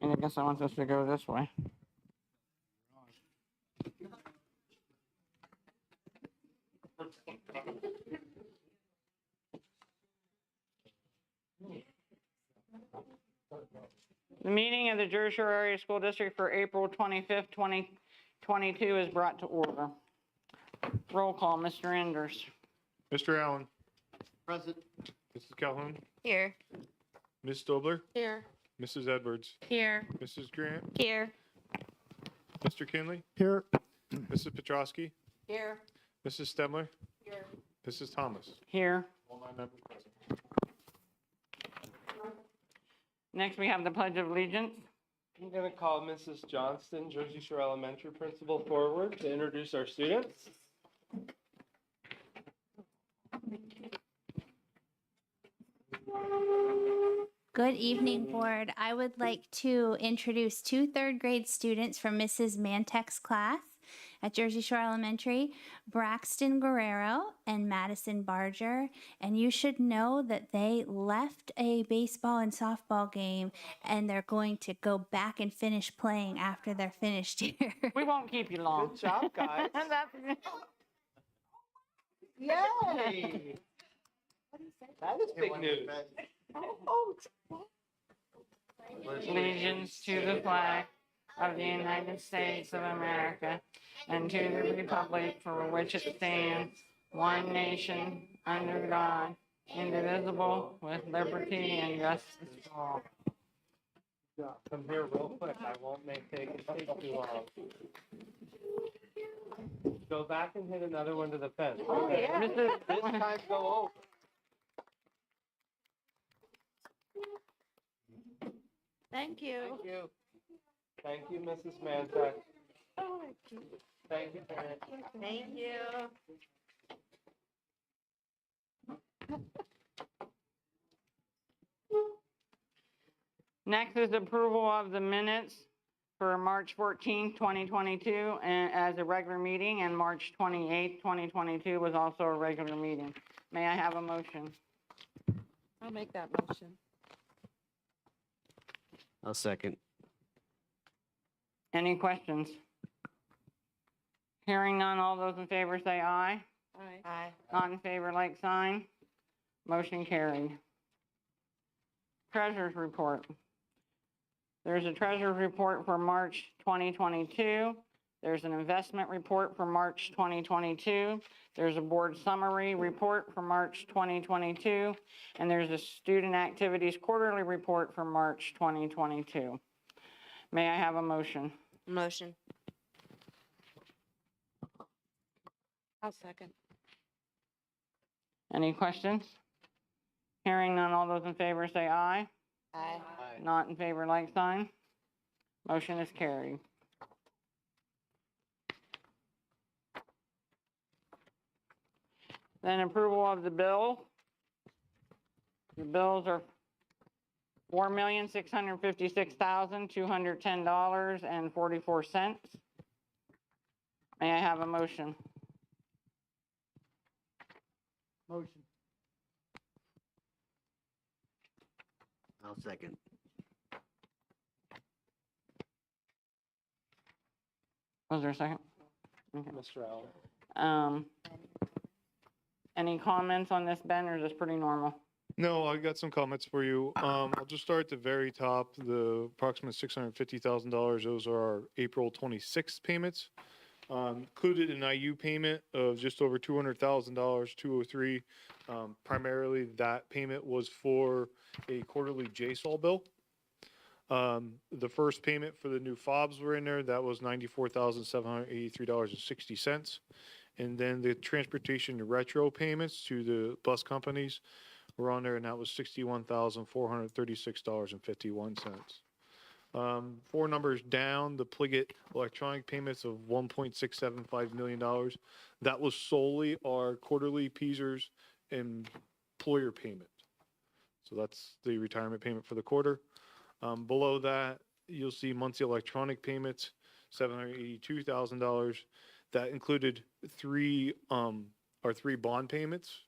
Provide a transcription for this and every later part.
And I guess I want this to go this way. The meeting of the Jersey Shore Area School District for April 25th, 2022 is brought to order. Roll call, Mr. Enders. Mr. Allen. Present. Mrs. Calhoun. Here. Ms. Dobler. Here. Mrs. Edwards. Here. Mrs. Grant. Here. Mr. Kinley. Here. Mrs. Petrosky. Here. Mrs. Stemler. Here. Mrs. Thomas. Here. All 9 members present. Next, we have the Pledge of Allegiance. I'm going to call Mrs. Johnston, Jersey Shore Elementary Principal, forward to introduce our students. Good evening, board. I would like to introduce 2 third-grade students from Mrs. Mantek's class at Jersey Shore Elementary, Braxton Guerrero and Madison Barger. And you should know that they left a baseball and softball game and they're going to go back and finish playing after they're finished here. We won't keep you long. Good job, guys. Yay! That is big news. Allegiance to the flag of the United States of America and to the republic for which it stands, one nation, under God, indivisible, with liberty and justice for all. Come here real quick. I won't take too long. Go back and hit another one to the fence. Oh, yeah. This time go over. Thank you. Thank you. Thank you, Mrs. Mantek. Thank you, parents. Thank you. Next is approval of the minutes for March 14, 2022, and as a regular meeting, and March 28, 2022 was also a regular meeting. May I have a motion? I'll make that motion. I'll second. Any questions? Hearing none, all those in favor say aye. Aye. Aye. Not in favor, like sign. Motion carried. Treasurer's report. There's a treasurer's report for March 2022. There's an investment report for March 2022. There's a board summary report for March 2022. And there's a student activities quarterly report for March 2022. May I have a motion? Motion. I'll second. Any questions? Hearing none, all those in favor say aye. Aye. Not in favor, like sign. Motion is carried. Then approval of the bill. The bills are $4,656,210.44. May I have a motion? Motion. I'll second. Was there a second? Okay. Mr. Allen. Any comments on this, Ben, or is this pretty normal? No, I got some comments for you. I'll just start at the very top, the approximate $650,000. Those are our April 26th payments. Included an IU payment of just over $200,000, 203. Primarily, that payment was for a quarterly JSAL bill. The first payment for the new fobs were in there. That was $94,783.60. And then the transportation retro payments to the bus companies were on there, and that was $61,436.51. 4 numbers down, the Pliget electronic payments of $1.675 million. That was solely our quarterly Peasers employer payment. So that's the retirement payment for the quarter. Below that, you'll see monthly electronic payments, $782,000. That included our three bond payments,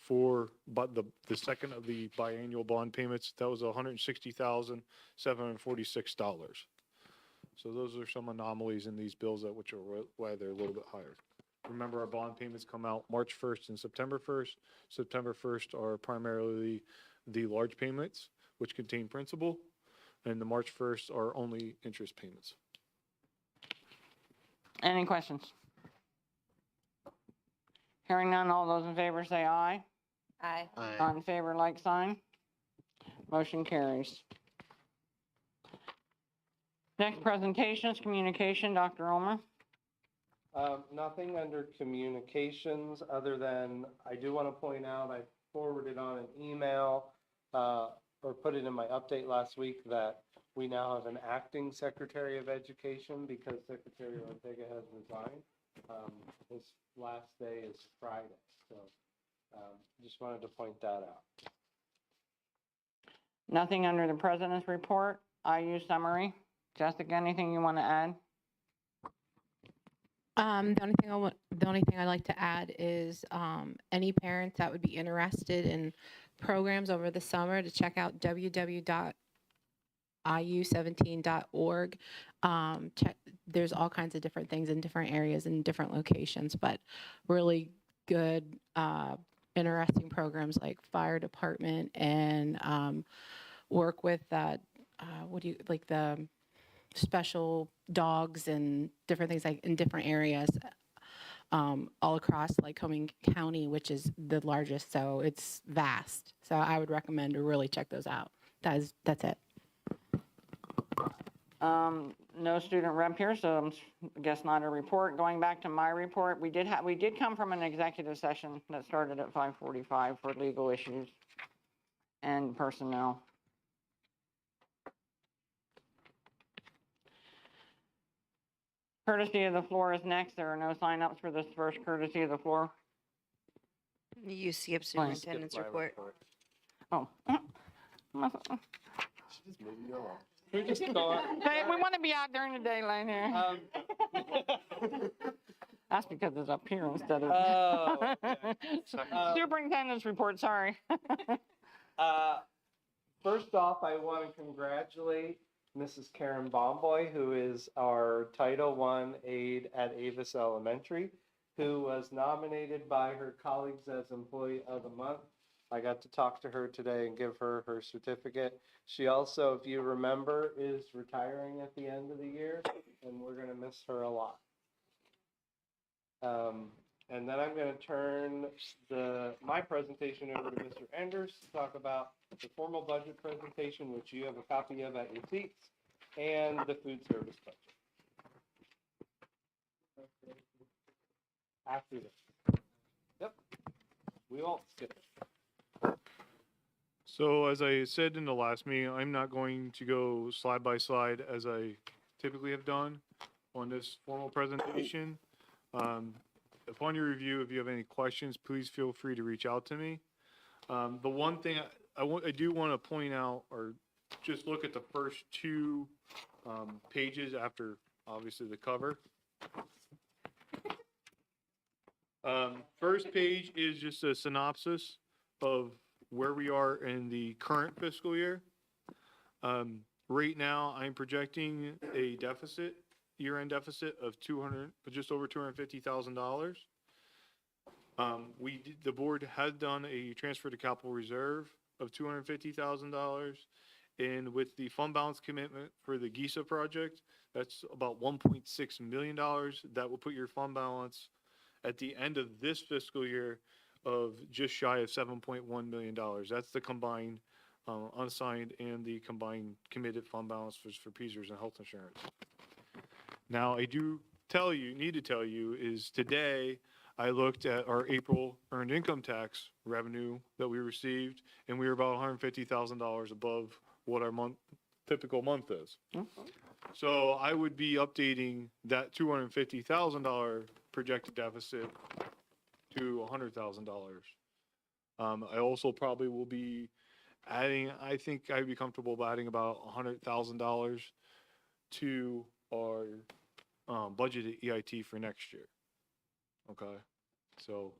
but the second of the biannual bond payments, that was $160,746. So those are some anomalies in these bills that which are why they're a little bit higher. Remember, our bond payments come out March 1st and September 1st. September 1st are primarily the large payments, which contain principal, and the March 1st are only interest payments. Any questions? Hearing none, all those in favor say aye. Aye. Aye. In favor, like sign. Motion carries. Next presentation is communication, Dr. Ulmer. Nothing under communications, other than I do want to point out, I forwarded on an email, or put it in my update last week, that we now have an acting Secretary of Education because Secretary Ortega has resigned. His last day is Friday, so just wanted to point that out. Nothing under the president's report. IU summary. Jessica, anything you want to add? The only thing I'd like to add is any parents that would be interested in programs over the summer to check out www.iu17.org. There's all kinds of different things in different areas and different locations, but really good, interesting programs like fire department and work with the special dogs and different things like in different areas all across Lycoming County, which is the largest, so it's vast. So I would recommend to really check those out. That's it. No student rep here, so I guess not a report. Going back to my report, we did come from an executive session that started at 5:45 for legal issues and personnel. Courtesy of the floor is next. There are no signups for this first courtesy of the floor. You skip Fine. superintendent's report. Oh. We just go. Hey, we want to be out during the daylight here. That's because it's up here instead of. Oh, okay. Superintendent's report, sorry. First off, I want to congratulate Mrs. Karen Bomboy, who is our Title I aide at Avis Elementary, who was nominated by her colleagues as Employee of the Month. I got to talk to her today and give her her certificate. She also, if you remember, is retiring at the end of the year, and we're going to miss her a lot. And then I'm going to turn my presentation over to Mr. Enders to talk about the formal budget presentation, which you have a copy of at your seats, and the food service budget. After this. Yep. We won't skip it. So as I said in the last meeting, I'm not going to go slide by slide as I typically have done on this formal presentation. Upon your review, if you have any questions, please feel free to reach out to me. The one thing I do want to point out, or just look at the first two pages after obviously the cover. First page is just a synopsis of where we are in the current fiscal year. Right now, I'm projecting a deficit, year-end deficit of just over $250,000. The board has done a transfer to capital reserve of $250,000, and with the fund balance commitment for the GISA project, that's about $1.6 million. That will put your fund balance at the end of this fiscal year of just shy of $7.1 million. That's the combined unassigned and the combined committed fund balance for PSERS and health insurance. Now, I do need to tell you is today I looked at our April earned income tax revenue that we received, and we were about $150,000 above what our typical month is. So I would be updating that $250,000 projected deficit to $100,000. I also probably will be adding, I think I'd be comfortable adding about $100,000 to our budgeted EIT for next year. Okay, so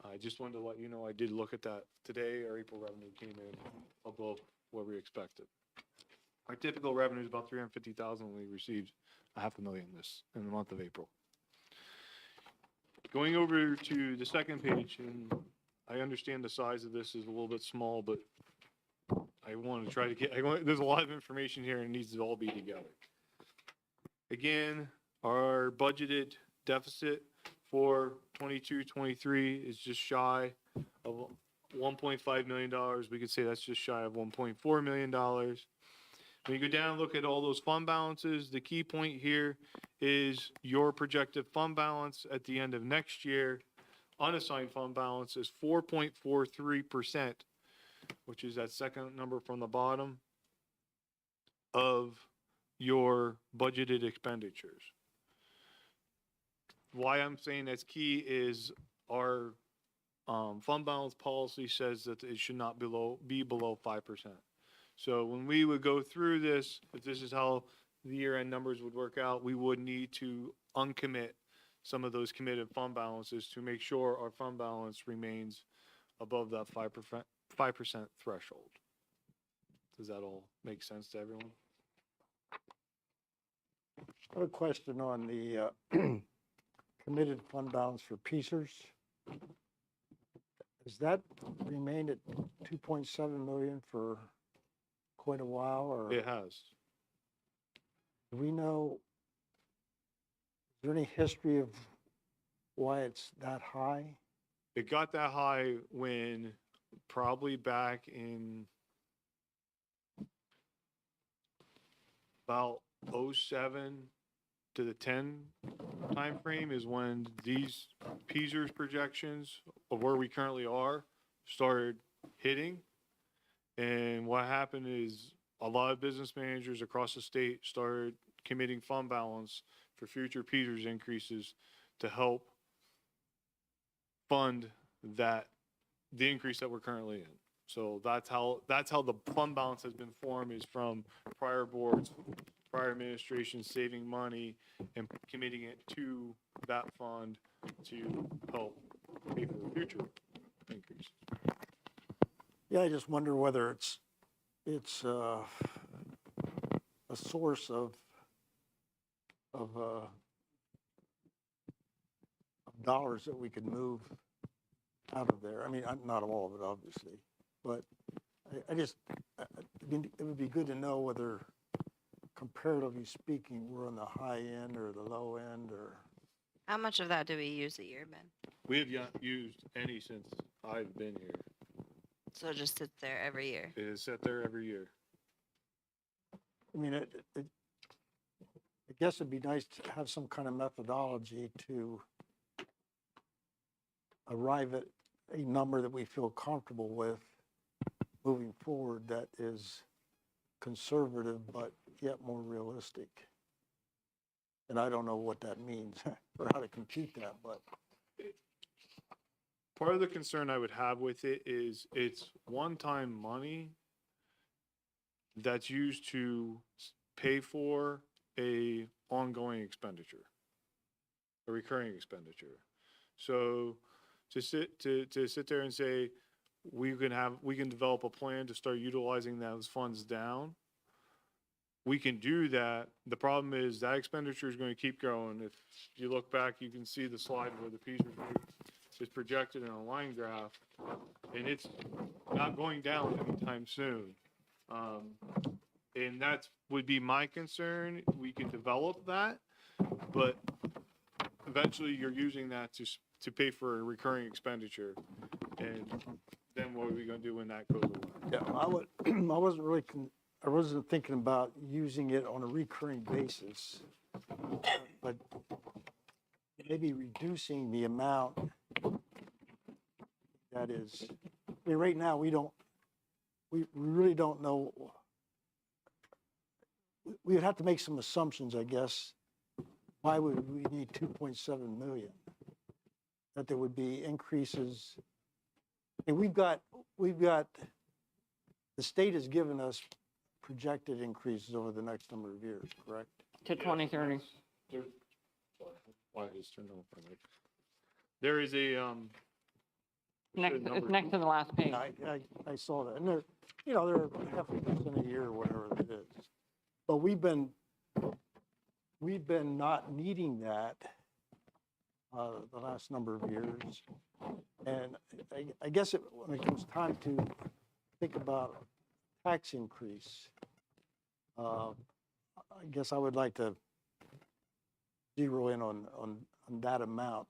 I just wanted to let you know, I did look at that today. Our April revenue came in above what we expected. Our typical revenue is about 350,000. We received $500,000 in the month of April. Going over to the second page, and I understand the size of this is a little bit small, but I want to try to get, there's a lot of information here and it needs to all be together. Again, our budgeted deficit for 22-23 is just shy of $1.5 million. We could say that's just shy of $1.4 million. When you go down and look at all those fund balances, the key point here is your projected fund balance at the end of next year. Unassigned fund balance is 4.43%, which is that second number from the bottom of your budgeted expenditures. Why I'm saying that's key is our fund balance policy says that it should not be below 5%. So when we would go through this, if this is how the year-end numbers would work out, we would need to uncommit some of those committed fund balances to make sure our fund balance remains above that 5% threshold. Does that all make sense to everyone? I have a question on the committed fund balance for PCERS. Has that remained at 2.7 million for quite a while, or It has. do we know, is there any history of why it's that high? It got that high when probably back in about 07 to the 10 timeframe is when these PCERS projections of where we currently are started hitting. And what happened is a lot of business managers across the state started committing fund balance for future PCERS increases to help fund the increase that we're currently in. So that's how the fund balance has been formed, is from prior boards, prior administrations saving money and committing it to that fund to help pay for the future increase. Yeah, I just wonder whether it's a source of dollars that we could move out of there. I mean, not all of it, obviously, but I just, it would be good to know whether, comparatively speaking, we're on the high end or the low end, or, How much of that do we use a year, Ben? We have not used any since I've been here. So it just sits there every year. It is set there every year. I mean, I guess it'd be nice to have some kind of methodology to arrive at a number that we feel comfortable with moving forward, that is conservative but yet more realistic. And I don't know what that means or how to compute that, but Part of the concern I would have with it is it's one-time money that's used to pay for a ongoing expenditure, a recurring expenditure. So to sit there and say, we can develop a plan to start utilizing those funds down. We can do that. The problem is that expenditure is going to keep growing. If you look back, you can see the slide where the PCERS is projected in a line graph, and it's not going down anytime soon. And that would be my concern. We can develop that, but eventually you're using that to pay for a recurring expenditure. And then what are we going to do when that goes away? yeah, I wasn't thinking about using it on a recurring basis, but maybe reducing the amount that is, I mean, right now, we really don't know. We would have to make some assumptions, I guess. Why would we need 2.7 million? That there would be increases. And we've got, the state has given us projected increases over the next number of years, correct? To 2030. Why is turned on for me? There is a Next, The it's number- next to the last page. I saw that, and they're, they're half a percent a year or whatever it is. But we've been not needing that, the last number of years. And I guess when it comes time to think about tax increase, I guess I would like to zero in on that amount,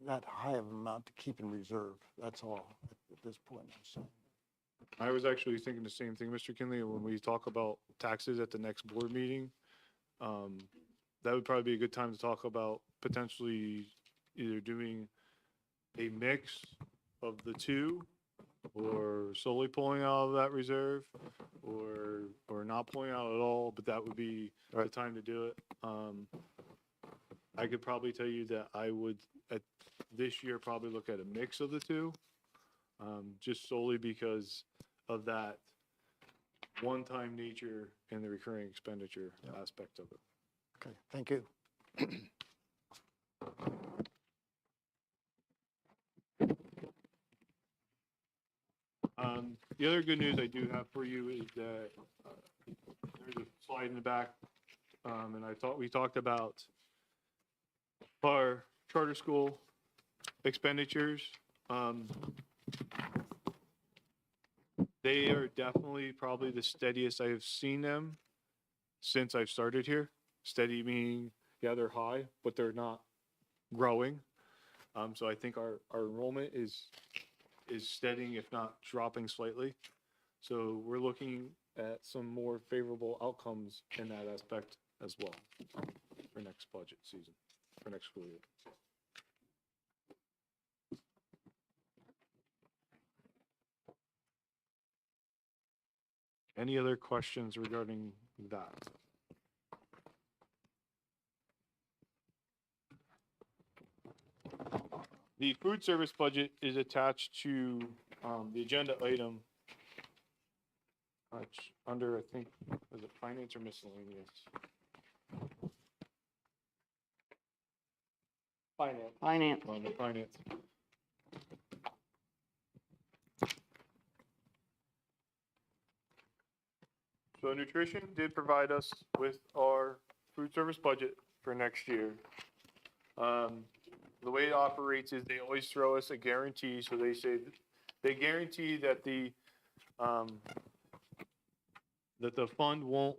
that high of amount to keep in reserve. That's all at this point. So, I was actually thinking the same thing, Mr. Kinley, when we talk about taxes at the next board meeting. That would probably be a good time to talk about potentially either doing a mix of the two, or solely pulling out of that reserve, or not pulling out at all, but that would be the time to do it. I could probably tell you that I would, at this year, probably look at a mix of the two, just solely because of that one-time nature and the recurring expenditure aspect of it. okay, thank you. The other good news I do have for you is that there's a slide in the back, and we talked about our charter school expenditures. They are definitely probably the steadiest I have seen them since I've started here. Steady meaning, yeah, they're high, but they're not growing. So I think our enrollment is steadying, if not dropping slightly. So we're looking at some more favorable outcomes in that aspect as well for next budget season, for next school year. Any other questions regarding that? The food service budget is attached to the agenda item under, I think, is it finance or miscellaneous? Finance. Finance. On the finance. So nutrition did provide us with our food service budget for next year. The way it operates is they always throw us a guarantee, so they say, they guarantee that the fund won't,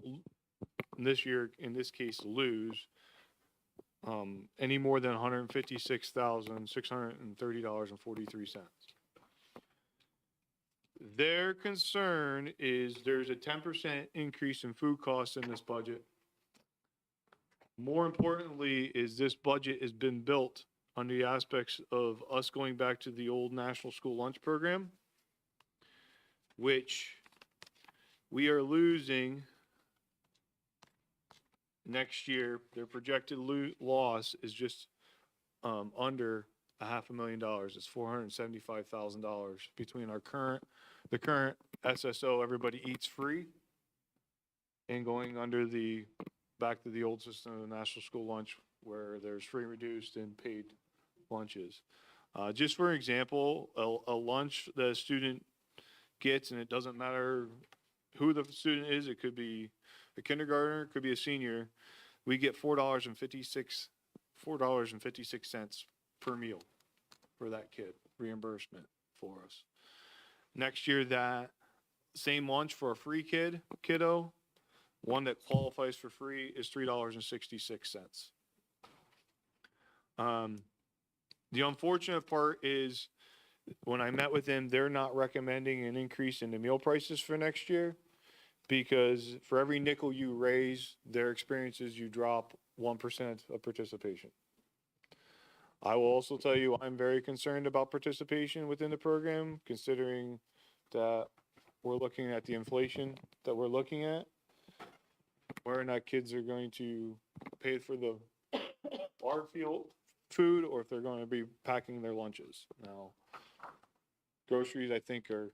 this year, in this case, lose any more than $156,630.43. Their concern is there's a 10% increase in food costs in this budget. More importantly, is this budget has been built on the aspects of us going back to the old National School Lunch Program, which we are losing next year. Their projected loss is just under $500,000. It's $475,000 between the current SSO, everybody eats free, and going under back to the old system of National School Lunch, where there's free, reduced, and paid lunches. Just for example, a lunch that a student gets, and it doesn't matter who the student is, it could be a kindergartner, it could be a senior, we get $4.56 per meal for that kid, reimbursement for us. Next year, that same lunch for a free kiddo, one that qualifies for free, is $3.66. The unfortunate part is, when I met with them, they're not recommending an increase in the meal prices for next year, because for every nickel you raise, their experience is you drop 1% of participation. I will also tell you, I'm very concerned about participation within the program, considering that we're looking at the inflation that we're looking at, whether or not kids are going to pay for our field food, or if they're going to be packing their lunches. Now, groceries, I think, are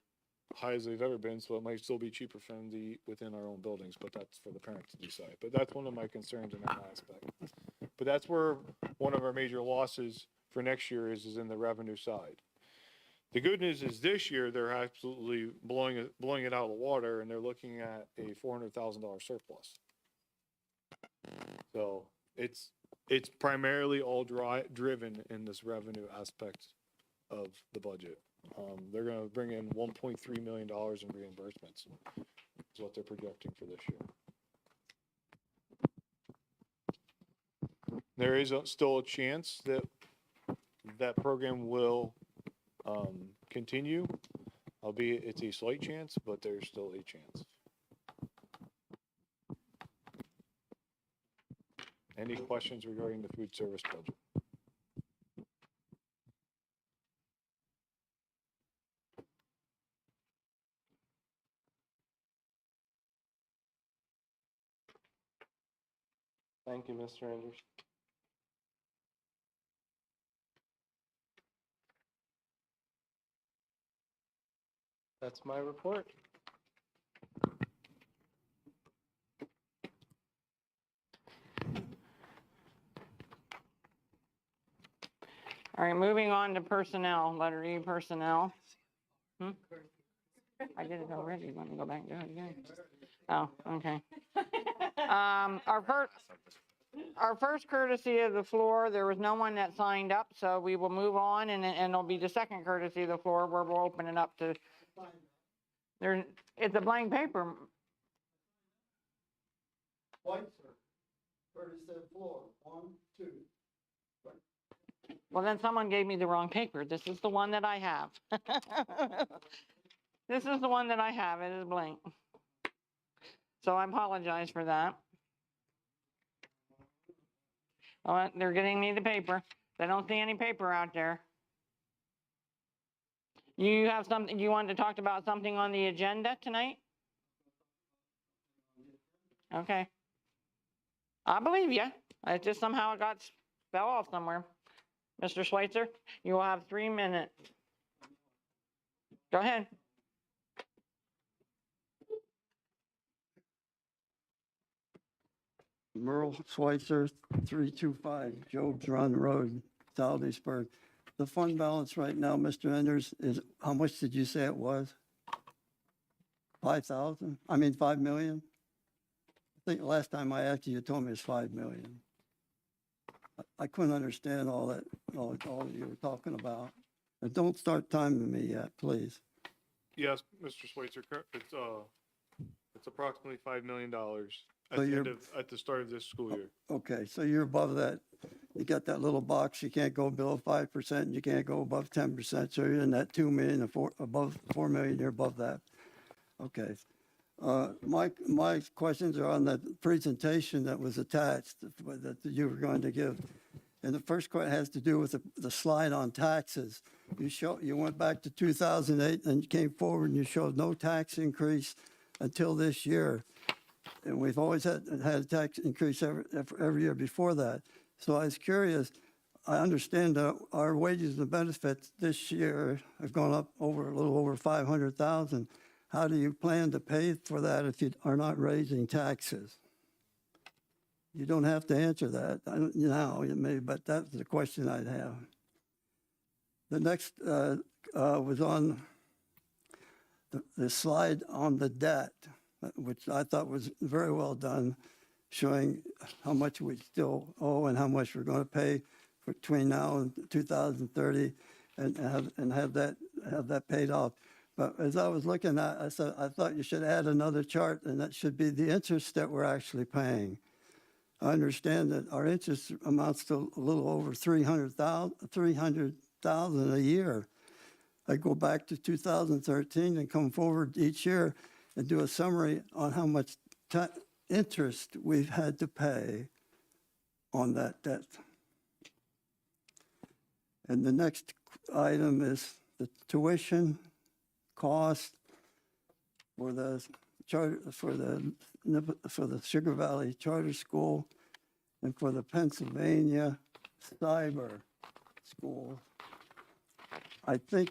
high as they've ever been, so it might still be cheaper for them to eat within our own buildings, but that's for the parents to decide. But that's one of my concerns in that aspect. But that's where one of our major losses for next year is in the revenue side. The good news is this year, they're absolutely blowing it out of the water, and they're looking at a $400,000 surplus. So it's primarily all driven in this revenue aspect of the budget. They're gonna bring in $1.3 million in reimbursements, is what they're projecting for this year. There is still a chance that that program will continue, albeit it's a slight chance, but there's still a chance. Any questions regarding the food service budget? Thank you, Mr. Enders. That's my report. All right, moving on to personnel, letter E, personnel. I did it already. Let me go back and do it again. Oh, okay. Our first courtesy of the floor, there was no one that signed up, so we will move on, and it'll be the second courtesy of the floor where we'll open it up to, it's a blank paper. White, sir. Curtis said floor. 1, 2. Well, then someone gave me the wrong paper. This is the one that I have. This is the one that I have. It is blank. So I apologize for that. Oh, they're getting me the paper. They don't see any paper out there. You have something, you wanted to talk about something on the agenda tonight? Okay. I believe you. It just somehow it got fell off somewhere. Mr. Schweitzer, you will have 3 minutes. Go ahead. Merle Schweitzer, 325 Job's Run Road, Salzburg. The fund balance right now, Mr. Enders, is, how much did you say it was? 5,000? I mean, 5 million? I think last time I asked you, you told me it's 5 million. I couldn't understand all that you were talking about. And don't start timing me yet, please. Yes, Mr. Schweitzer, it's approximately $5 million So at the start of this school year. Okay, so you're above that. You got that little box, you can't go below 5%, and you can't go above 10%, so you're in that 2 million, above 4 million, you're above that. Okay. My questions are on the presentation that was attached, that you were going to give. And the first question has to do with the slide on taxes. You went back to 2008 and you came forward and you showed no tax increase until this year. And we've always had a tax increase every year before that. So I was curious, I understand that our wages and benefits this year have gone up a little over 500,000. How do you plan to pay for that if you are not raising taxes? You don't have to answer that now, but that's the question I'd have. The next was on the slide on the debt, which I thought was very well done, showing how much we still owe and how much we're going to pay between now and 2030, and have that paid off. But as I was looking at, I said, I thought you should add another chart, and that should be the interest that we're actually paying. I understand that our interest amounts to a little over $300,000 a year. I go back to 2013 and come forward each year and do a summary on how much interest we've had to pay on that debt. And the next item is the tuition cost for the charter, for the Sugar Valley Charter School and for the Pennsylvania Cyber School. I think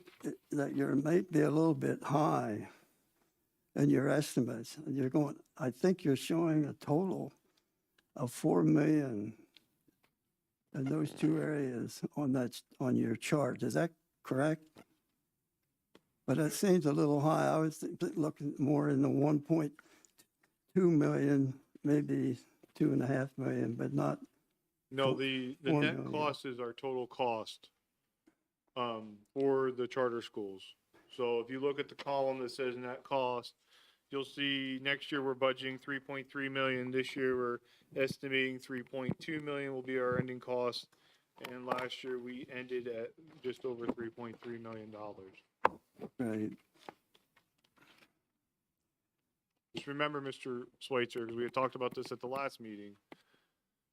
that you might be a little bit high in your estimates. I think you're showing a total of 4 million in those two areas on your chart. Is that correct? But it seems a little high. I was looking more in the 1.2 million, maybe 2.5 million, but not, No, the 4 net million. cost is our total cost for the charter schools. So if you look at the column that says net cost, you'll see next year we're budgeting 3.3 million. This year we're estimating 3.2 million will be our ending cost. And last year we ended at just over $3.3 million. right, Just remember, Mr. Schweitzer, because we had talked about this at the last meeting,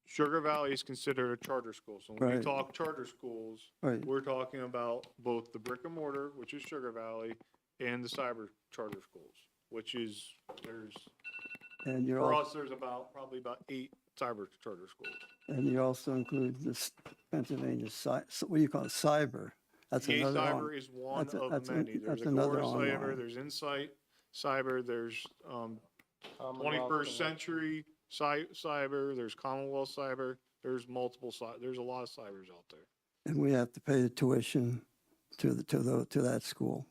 Sugar Valley is considered a charter school. So when we Right. talk charter schools, right. we're talking about both the brick and mortar, which is Sugar Valley, and the cyber charter schools, which is, And you're for also, us, there's probably about 8 cyber charter schools. and you also include this Pennsylvania, what do you call it, cyber? That's EA another Cyber one. is one That's a- of that's a- many. There's that's another Agora Cyber, online. there's Insight Cyber, there's Commonwealth 21st and- Century Cyber, there's Commonwealth Cyber, there's multiple, there's a lot of cybers out there. And we have to pay the tuition to that school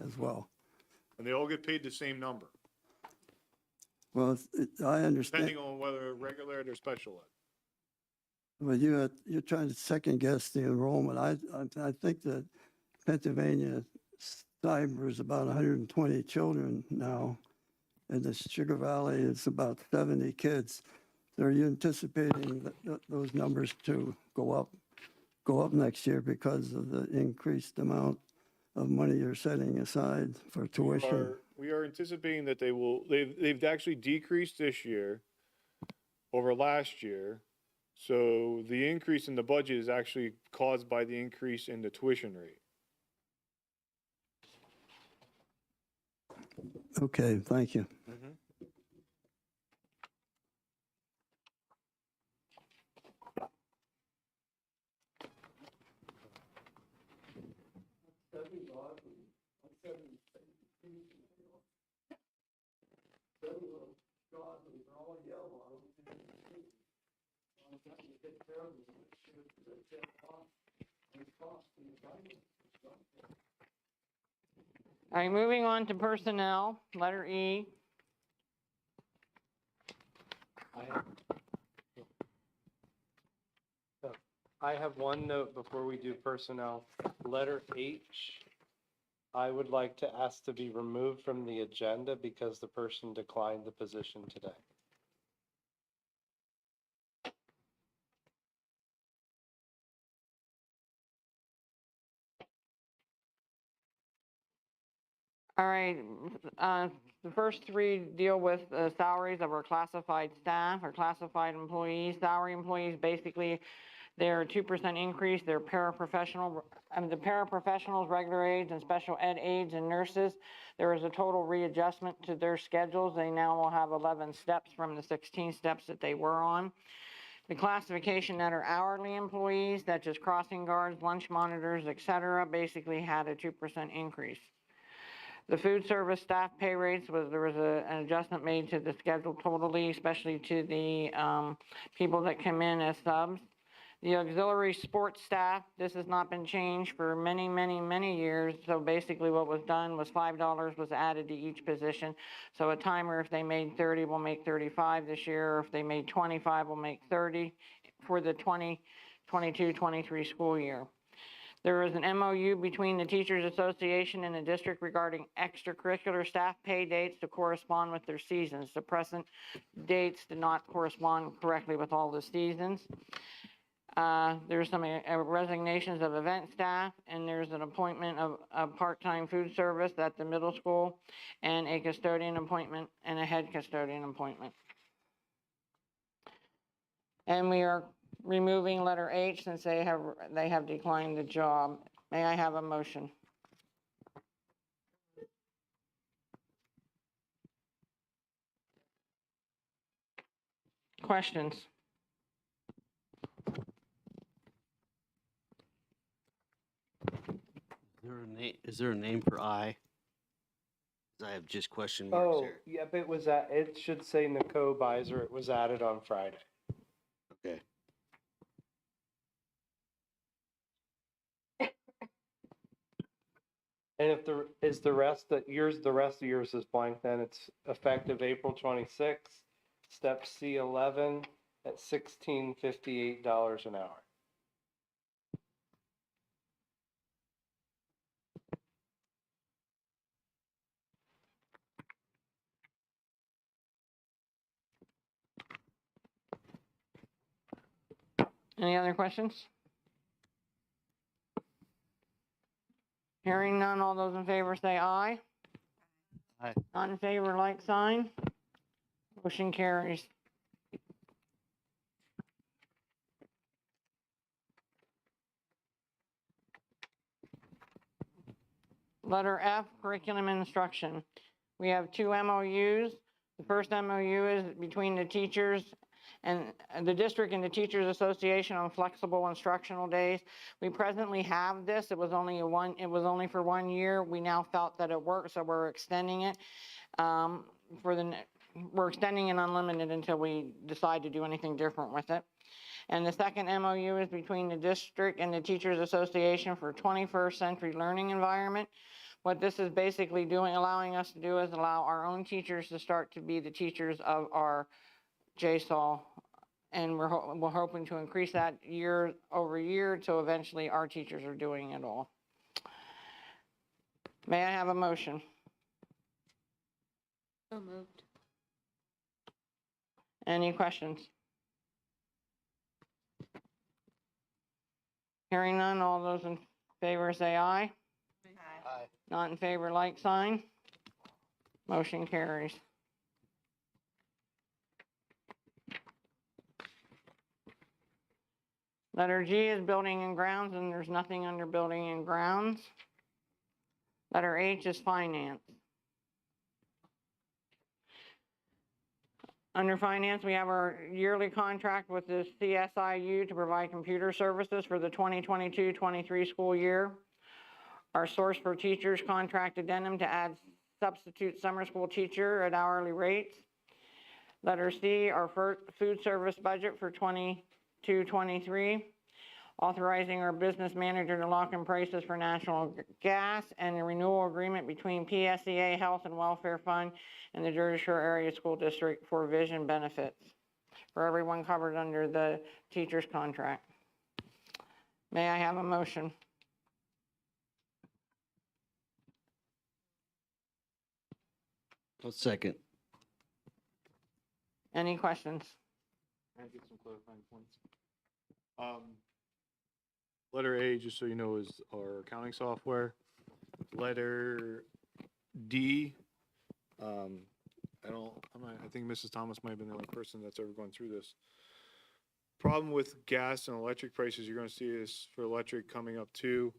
as well. And they all get paid the same number, Well, I understand, depending on whether regular ed or special ed. but you're trying to second guess the enrollment. I think that Pennsylvania cyber is about 120 children now, and the Sugar Valley is about 70 kids. So are you anticipating those numbers to go up next year because of the increased amount of money you're setting aside for tuition? We are anticipating that they've actually decreased this year over last year. So the increase in the budget is actually caused by the increase in the tuition rate. Okay, thank you. All right, moving on to personnel, letter E. I have one note before we do personnel. Letter H, I would like to ask to be removed from the agenda because the person declined the position today. All right, the first three deal with the salaries of our classified staff, our classified employees. Salary employees, basically, they're a 2% increase. They're paraprofessional, the paraprofessionals, regular aides, and special ed aides and nurses. There is a total readjustment to their schedules. They now will have 11 steps from the 16 steps that they were on. The classification that are hourly employees, that's just crossing guards, lunch monitors, et cetera, basically had a 2% increase. The food service staff pay rates there was an adjustment made to the schedule totally, especially to the people that come in as subs. The auxiliary sports staff, this has not been changed for many, many, many years. So basically what was done was $5 was added to each position. So a timer, if they made 30, will make 35 this year. If they made 25, will make 30 for the 2022-23 school year. There is an MOU between the Teachers Association and the district regarding extracurricular staff pay dates to correspond with their seasons. The present dates did not correspond correctly with all the seasons. There's some resignations of event staff, and there's an appointment of a part-time food service at the middle school, and a custodian appointment and a head custodian appointment. And we are removing letter H since they have declined the job. May I have a motion? Questions? Is there a name for I? 'Cause I have just question marks Oh, here. yep, it should say Nicole Bizer. It was added on Friday. Okay. And if the rest of yours is blank, then it's effective April 26th, step C11 at $16.58 an hour. Any other questions? Hearing none, all those in favor say aye. Aye. Not in favor, like sign. Motion carries. Letter F, curriculum instruction. We have two MOUs. The first MOU is between the teachers and the district and the Teachers Association on flexible instructional days. We presently have this. It was only for 1 year. We now felt that it worked, so we're extending it. We're extending it unlimited until we decide to do anything different with it. And the second MOU is between the district and the Teachers Association for 21st Century Learning Environment. What this is basically allowing us to do is allow our own teachers to start to be the teachers of our JSAL. And we're hoping to increase that year over year till eventually our teachers are doing it all. May I have a motion? So moved. Any questions? Hearing none, all those in favor say aye. Aye. Not in favor, like sign. Motion carries. Letter G is building and grounds, and there's nothing under building and grounds. Letter H is finance. Under finance, we have our yearly contract with the CSIU to provide computer services for the 2022-23 school year. Our source for teachers contract addendum to add substitute summer school teacher at hourly rates. Letter C, our food service budget for 22-23. Authorizing our business manager to lock in prices for natural gas and a renewal agreement between PSEA Health and Welfare Fund and the Jersey Shore Area School District for vision benefits for everyone covered under the teacher's contract. May I have a motion? I'll second. Any questions? Can I get some clarifying points? Letter A, just so you know, is our accounting software. Letter D, I think Mrs. Thomas might have been the only person that's ever gone through this. Problem with gas and electric prices, you're gonna see this for electric coming up too,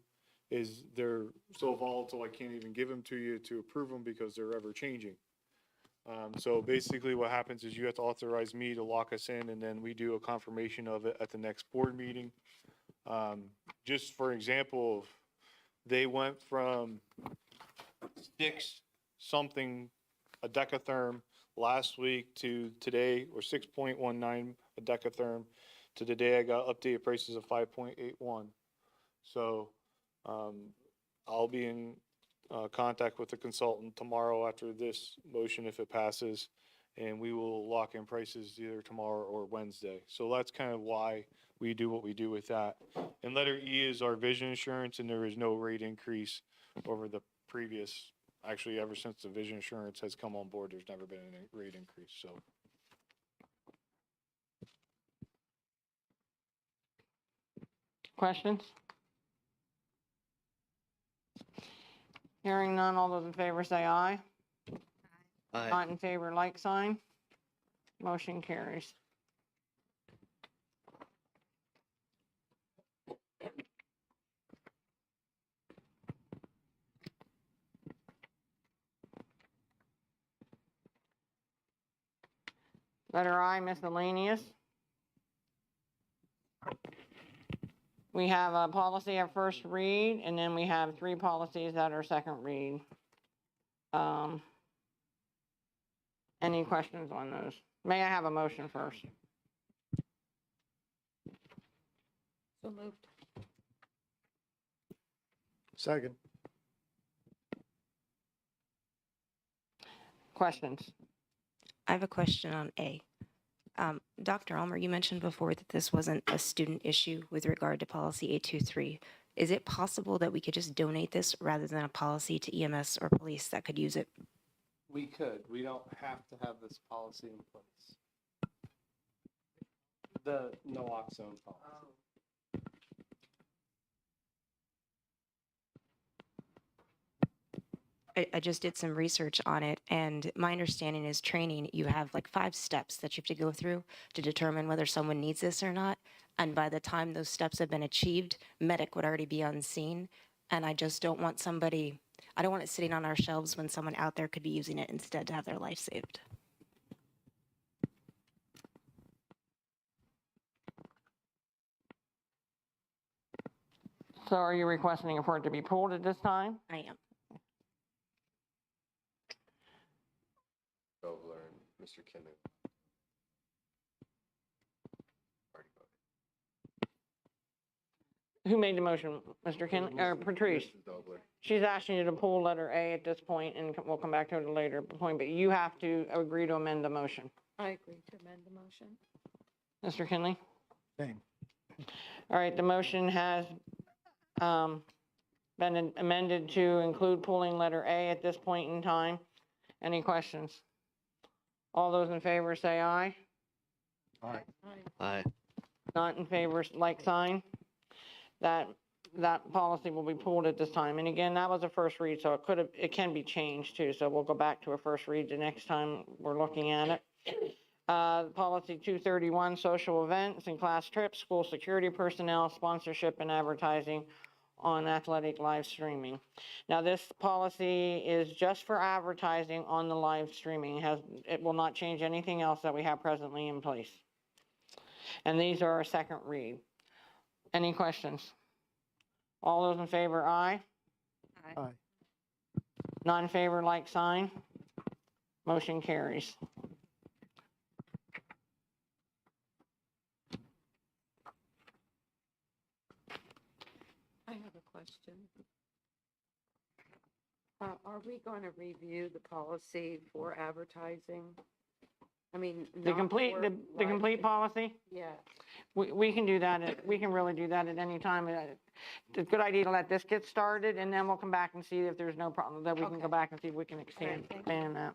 is they're so volatile, I can't even give them to you to approve them because they're ever changing. So basically what happens is you have to authorize me to lock us in, and then we do a confirmation of it at the next board meeting. Just for example, they went from 6 something a decatherm last week to today, or 6.19 a decatherm to today. I got updated prices of 5.81. So I'll be in contact with the consultant tomorrow after this motion if it passes, and we will lock in prices either tomorrow or Wednesday. So that's kind of why we do what we do with that. And letter E is our vision insurance, and there is no rate increase over the previous, actually ever since the vision insurance has come on board, there's never been any rate increase, so. Questions? Hearing none, all those in favor say aye. Aye. Not in favor, like sign. Motion carries. Letter I, miscellaneous. We have a policy at first read, and then we have 3 policies that are second read. Any questions on those? May I have a motion first? So moved. Second. Questions? I have a question on A. Dr. Almer, you mentioned before that this wasn't a student issue with regard to policy 823. Is it possible that we could just donate this rather than a policy to EMS or police that could use it? We could, we don't have to have this policy in place. The naloxone policy. I just did some research on it, and my understanding is training, you have like 5 steps that you have to go through to determine whether someone needs this or not. And by the time those steps have been achieved, medic would already be on scene. And I just don't want somebody, I don't want it sitting on our shelves when someone out there could be using it instead to have their life saved. So are you requesting for it to be pulled at this time? I am. Vogler and Mr. Kinnick. Already voted. Who made the motion? Mr. Ken, or Patrice? Mrs. Vogler. She's asking you to pull letter A at this point, and we'll come back to it at a later point, but you have to agree to amend the motion. I agree to amend the motion. Mr. Kinley? Same. All right, the motion has been amended to include pulling letter A at this point in time. Any questions? All those in favor say aye. Aye. Not in favor, like sign. That policy will be pulled at this time. And again, that was a first read, so it can be changed too. So we'll go back to a first read the next time we're looking at it. Policy 231, social events and class trips, school security personnel, sponsorship and advertising on athletic live streaming. Now, this policy is just for advertising on the live streaming. It will not change anything else that we have presently in place. And these are our second read. Any questions? All those in favor, aye. Aye. Not in favor, like sign. Motion carries. I have a question. Are we going to review the policy for advertising? I mean, The not complete, for the live- complete policy? Yeah. We can do that, we can really do that at any time. It's a good idea to let this get started, and then we'll come back and see if there's no problem, that we can go Okay. back and see if we can thank you. expand that.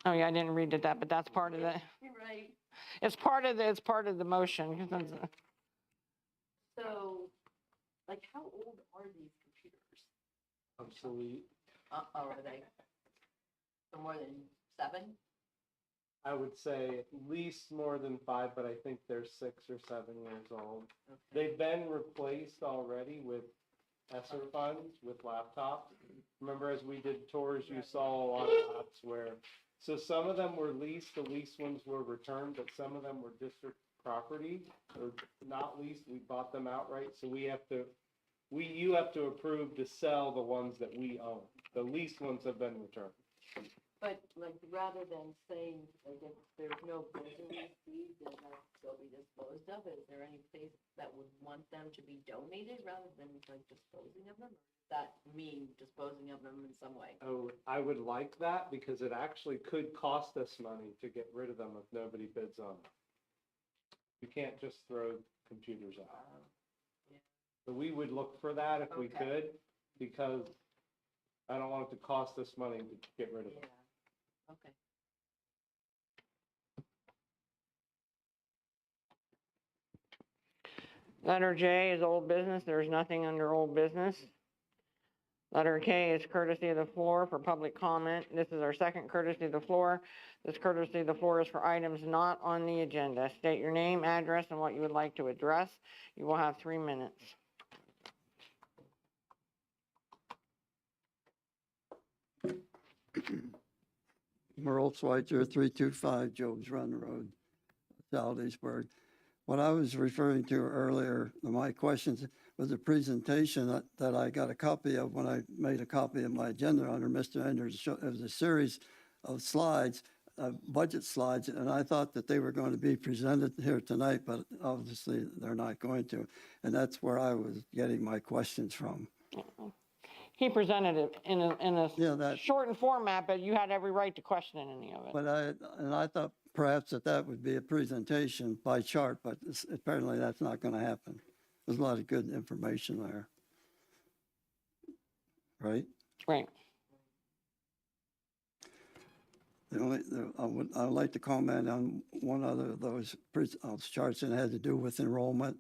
Oh, yeah, I didn't read that, but that's part of the, Right, it's part of the motion. 'Cause it's- so, like, how old are these computers? Obsolete. Are they? For more than 7? I would say at least more than 5, but I think they're 6 or 7 years old. They've been replaced already with ESSER funds, with laptops. Remember, as we did tours, you saw a lot of labs where, so some of them were leased, the leased ones were returned, but some of them were district property, or not leased, we bought them outright, so you have to approve to sell the ones that we own. The leased ones have been returned. But like, rather than saying, like, if there's no building received, then they'll be disposed of, is there any place that would want them to be donated rather than like disposing of them? Or does that mean disposing of them in some way? Oh, I would like that, because it actually could cost us money to get rid of them if nobody bids on them. You can't just throw computers out. Yeah. So we would look for that if we Okay. could, because I don't want it to cost us money to get rid of them. Okay. Letter J is old business. There's nothing under old business. Letter K is courtesy of the floor for public comment. This is our second courtesy of the floor. This courtesy of the floor is for items not on the agenda. State your name, address, and what you would like to address. You will have 3 minutes. Merle Schweitzer, 325 Job's Run Road, Saldersburg. What I was referring to earlier, my questions, was a presentation that I got a copy of when I made a copy of my agenda under Mr. Enders. It was a series of slides budget slides, and I thought that they were going to be presented here tonight, but obviously they're not going to. And that's where I was getting my questions from. He presented it in Yeah, a that- shortened format, but you had every right to question any of it. But I thought perhaps that would be a presentation by chart, but apparently that's not going to happen. There's a lot of good information there. Right? Right. I would like to comment on one other of those charts, and it had to do with enrollment,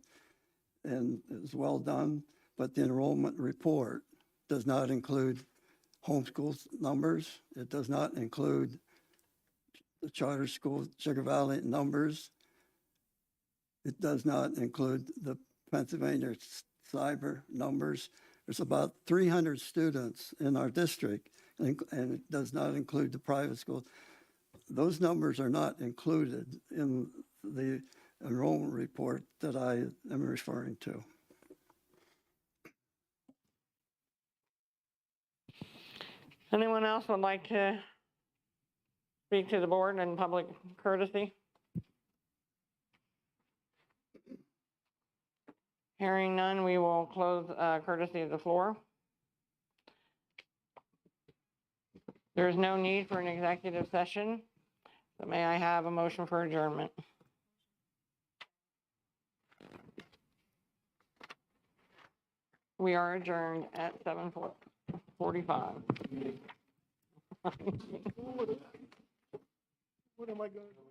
and it was well done, but the enrollment report does not include homeschool numbers. It does not include the charter school Sugar Valley numbers. It does not include the Pennsylvania cyber numbers. There's about 300 students in our district, and it does not include the private schools. Those numbers are not included in the enrollment report that I am referring to. Anyone else would like to speak to the board in public courtesy? Hearing none, we will close courtesy of the floor. There is no need for an executive session. So may I have a motion for adjournment? We are adjourned at 7:45. What am I going to do?